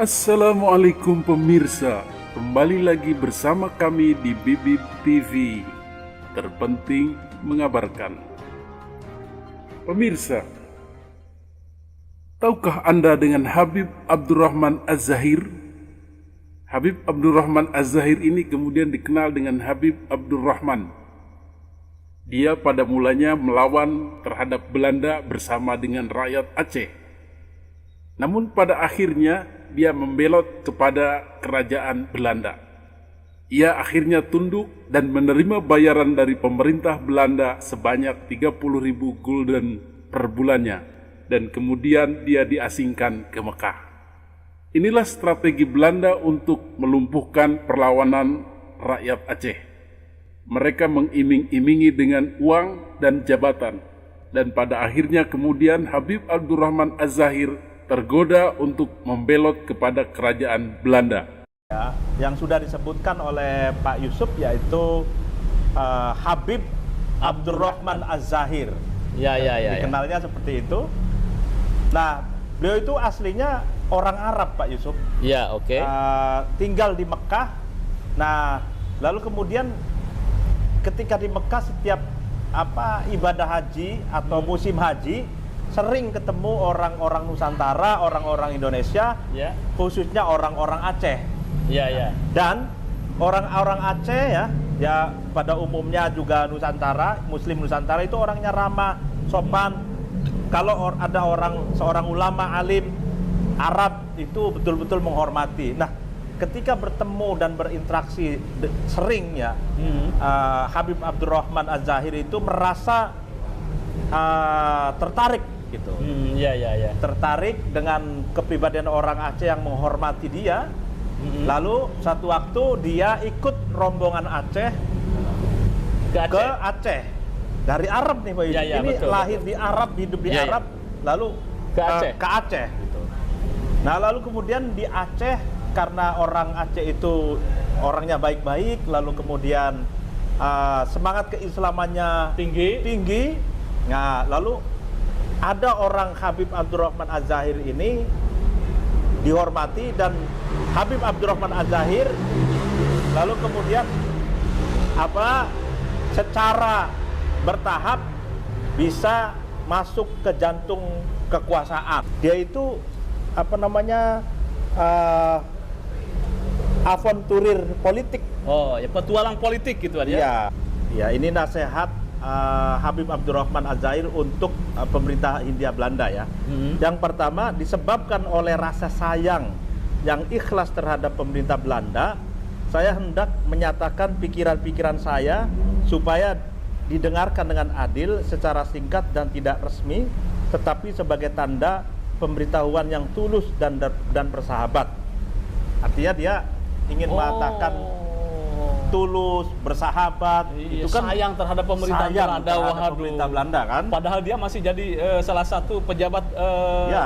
Assalamualaikum pemirsa, kembali lagi bersama kami di Bibib TV, terpenting mengabarkan. Pemirsa, tahukah Anda dengan Habib Abdurrahman Az-Zahir? Habib Abdurrahman Az-Zahir ini kemudian dikenal dengan Habib Abdurrahman. Dia pada mulanya melawan terhadap Belanda bersama dengan rakyat Aceh. Namun pada akhirnya dia membelot kepada kerajaan Belanda. Ia akhirnya tunduk dan menerima bayaran dari pemerintah Belanda sebanyak 30.000 gulden per bulannya, dan kemudian dia diasingkan ke Mekah. Inilah strategi Belanda untuk melumpuhkan perlawanan rakyat Aceh. Mereka mengiming-imingi dengan uang dan jabatan, dan pada akhirnya kemudian Habib Abdurrahman Az-Zahir tergoda untuk membelot kepada kerajaan Belanda. Ya, yang sudah disebutkan oleh Pak Yusuf yaitu Habib Abdurrahman Az-Zahir. Dikenalnya seperti itu. Nah, beliau itu aslinya orang Arab, Pak Yusuf. Ya, oke. Tinggal di Mekah. Nah, lalu kemudian ketika di Mekah setiap ibadah haji atau musim haji sering ketemu orang-orang Nusantara, orang-orang Indonesia, khususnya orang-orang Aceh. Dan orang-orang Aceh ya pada umumnya juga Nusantara, Muslim Nusantara itu orangnya ramah, sopan. Kalau ada seorang ulama alim Arab itu betul-betul menghormati. Nah, ketika bertemu dan berinteraksi sering Habib Abdurrahman Az-Zahir itu merasa tertarik gitu. Tertarik dengan kepribadian orang Aceh yang menghormati dia. Lalu satu waktu dia ikut rombongan Aceh ke Aceh. Dari Arab nih, Pak Yusuf. Ini betul, lahir di Arab, hidup di Arab, lalu ke Aceh gitu. Nah, lalu kemudian di Aceh karena orang Aceh itu orangnya baik-baik, lalu kemudian semangat keislamannya tinggi. Nah, lalu ada orang Habib Abdurrahman Az-Zahir ini dihormati, dan Habib Abdurrahman Az-Zahir lalu kemudian secara bertahap bisa masuk ke jantung kekuasaan. Dia itu avanturir politik. Oh, ya, petualang politik gitu ya. Ya, ini nasihat Habib Abdurrahman Az-Zahir untuk pemerintah Hindia Belanda ya. Yang pertama, disebabkan oleh rasa sayang yang ikhlas terhadap pemerintah Belanda, saya hendak menyatakan pikiran-pikiran saya supaya didengarkan dengan adil, secara singkat dan tidak resmi, tetapi sebagai tanda pemberitahuan yang tulus dan bersahabat. Artinya dia ingin mengatakan tulus, bersahabat, itu kan sayang terhadap pemerintah Belanda kan. Padahal dia masih jadi salah satu pejabat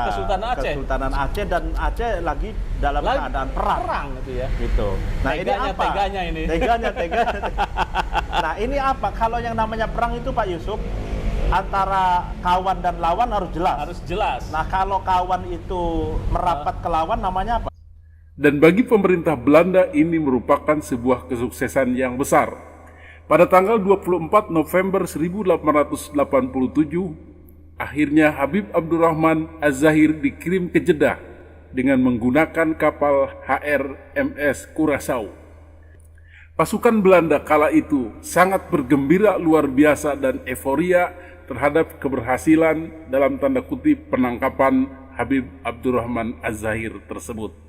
Kesultanan Aceh. Kesultanan Aceh, dan Aceh lagi dalam keadaan perang gitu ya. Gitu. Nah, Teganya ini. Teganya. Nah, ini apa? Kalau yang namanya perang itu, Pak Yusuf, antara kawan dan lawan harus jelas. Nah, kalau kawan itu merapat ke lawan, namanya apa? Dan bagi pemerintah Belanda ini merupakan sebuah kesuksesan yang besar. Pada tanggal 24 November 1887, akhirnya Habib Abdurrahman Az-Zahir dikirim ke Jeddah dengan menggunakan kapal HRMS Curaçao. Pasukan Belanda kala itu sangat bergembira luar biasa dan euforia terhadap keberhasilan dalam tanda kutip penangkapan Habib Abdurrahman Az-Zahir tersebut.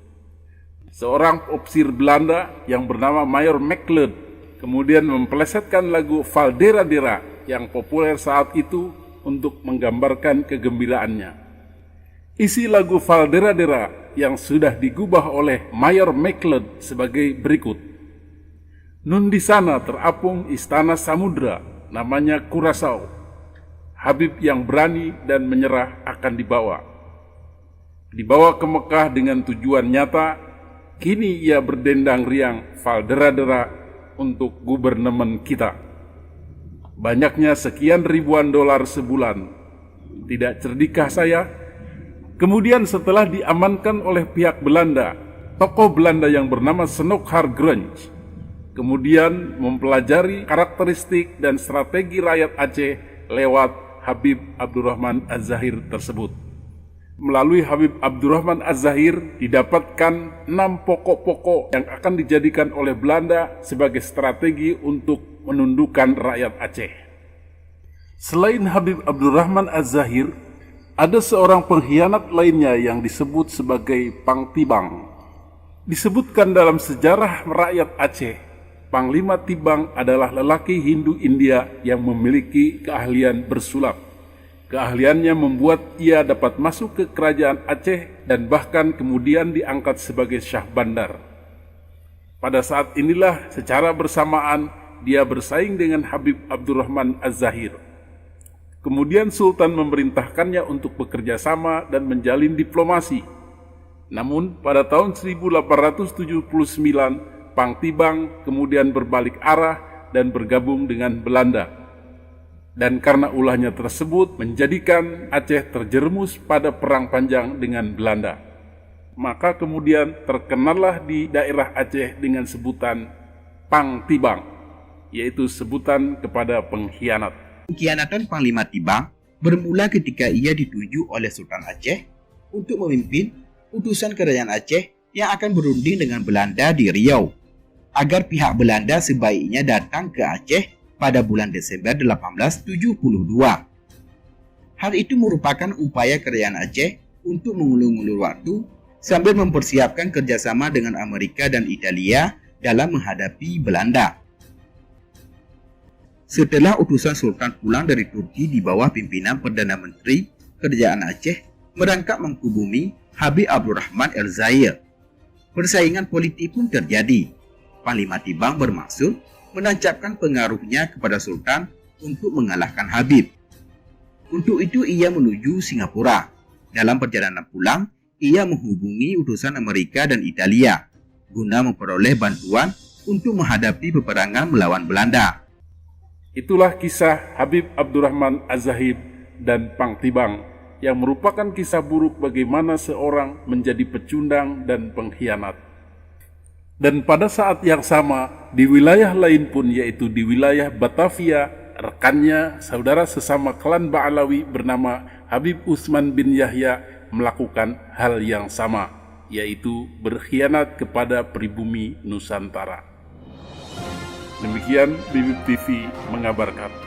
Seorang ofisir Belanda yang bernama Mayor McLeod kemudian mempelesetkan lagu Valderadera yang populer saat itu untuk menggambarkan kegembiraannya. Isi lagu Valderadera yang sudah digubah oleh Mayor McLeod sebagai berikut. Nun di sana terapung istana samudra, namanya Curaçao. Habib yang berani dan menyerah akan dibawa ke Mekah dengan tujuan nyata. Kini ia berdendang riang Valderadera untuk gubernemen kita. Banyaknya sekian ribuan dolar sebulan. Tidak cerdikah saya? Kemudian setelah diamankan oleh pihak Belanda, tokoh Belanda yang bernama Senokhar Grunge kemudian mempelajari karakteristik dan strategi rakyat Aceh lewat Habib Abdurrahman Az-Zahir tersebut. Melalui Habib Abdurrahman Az-Zahir didapatkan 6 pokok-pokok yang akan dijadikan oleh Belanda sebagai strategi untuk menundukkan rakyat Aceh. Selain Habib Abdurrahman Az-Zahir, ada seorang pengkhianat lainnya yang disebut sebagai Pang Tibang. Disebutkan dalam sejarah rakyat Aceh, Panglima Tibang adalah lelaki Hindu India yang memiliki keahlian bersulap. Keahliannya membuat ia dapat masuk ke kerajaan Aceh dan bahkan kemudian diangkat sebagai Syah Bandar. Pada saat inilah secara bersamaan dia bersaing dengan Habib Abdurrahman Az-Zahir. Kemudian Sultan memerintahkannya untuk bekerja sama dan menjalin diplomasi. Namun pada tahun 1879 Pang Tibang kemudian berbalik arah dan bergabung dengan Belanda. Dan karena ulahnya tersebut menjadikan Aceh terjerumus pada perang panjang dengan Belanda. Maka kemudian terkenallah di daerah Aceh dengan sebutan Pang Tibang, yaitu sebutan kepada pengkhianat. Pengkhianatan Panglima Tibang bermula ketika ia dituju oleh Sultan Aceh untuk memimpin utusan kerajaan Aceh yang akan berunding dengan Belanda di Riau, agar pihak Belanda sebaiknya datang ke Aceh pada bulan Desember 1872. Hal itu merupakan upaya kerajaan Aceh untuk mengulur-ulur waktu sambil mempersiapkan kerjasama dengan Amerika dan Italia dalam menghadapi Belanda. Setelah utusan Sultan pulang dari Turki di bawah pimpinan Perdana Menteri Kerajaan Aceh merangkap menghubungi Habib Abdurrahman Az-Zahir, persaingan politik pun terjadi. Panglima Tibang bermaksud menancapkan pengaruhnya kepada Sultan untuk mengalahkan Habib. Untuk itu ia menuju Singapura. Dalam perjalanan pulang, ia menghubungi utusan Amerika dan Italia guna memperoleh bantuan untuk menghadapi peperangan melawan Belanda. Itulah kisah Habib Abdurrahman Az-Zahir dan Pang Tibang yang merupakan kisah buruk bagaimana seorang menjadi pecundang dan pengkhianat. Dan pada saat yang sama, di wilayah lain pun yaitu di wilayah Batavia, rekannya, saudara sesama klan Ba'alawi bernama Habib Utsman bin Yahya melakukan hal yang sama, yaitu berkhianat kepada pribumi Nusantara. Demikian Bibip TV mengabarkan.